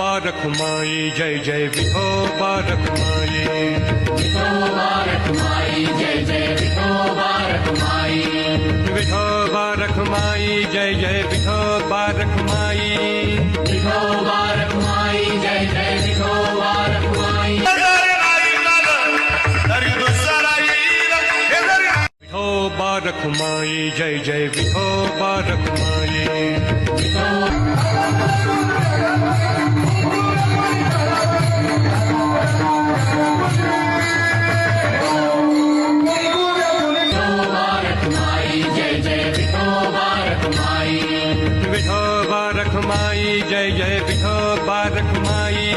रखुमाई जय जय विठोबा रखुमाई विठोबा रखुमाई जय जय विठोबा रखुमाई विठोबा रखुमाई जय जय विठोबा रखुमाई विठोबा रखुमाई जय जय विठोबा रखुमाई विठोबा रखुमाई जय जय विठोबा रखुमाई विठोबा रखुमाई जय जय विठोबा रखुमाई विठोबा रखुमाई जय जय विठोबा रखुमाई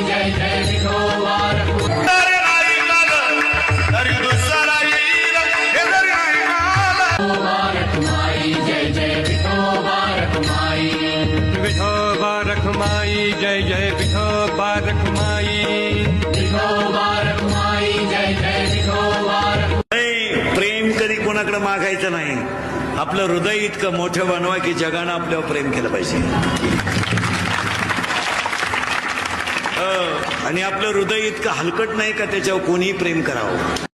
जय जय विठोबा रखुमाई विठोबा रखुमाई जय जय विठोबा रखुमाई विठोबा रखुमाई जय जय विठोबा प्रेम कधी कोणाकडे मागायचं नाही. आपलं हृदय इतकं मोठं बनवा की जगानं आपल्यावर प्रेम केलं पाहिजे. आणि आपलं हृदय इतकं हलकट नाही का त्याच्यावर कोणीही प्रेम करावं.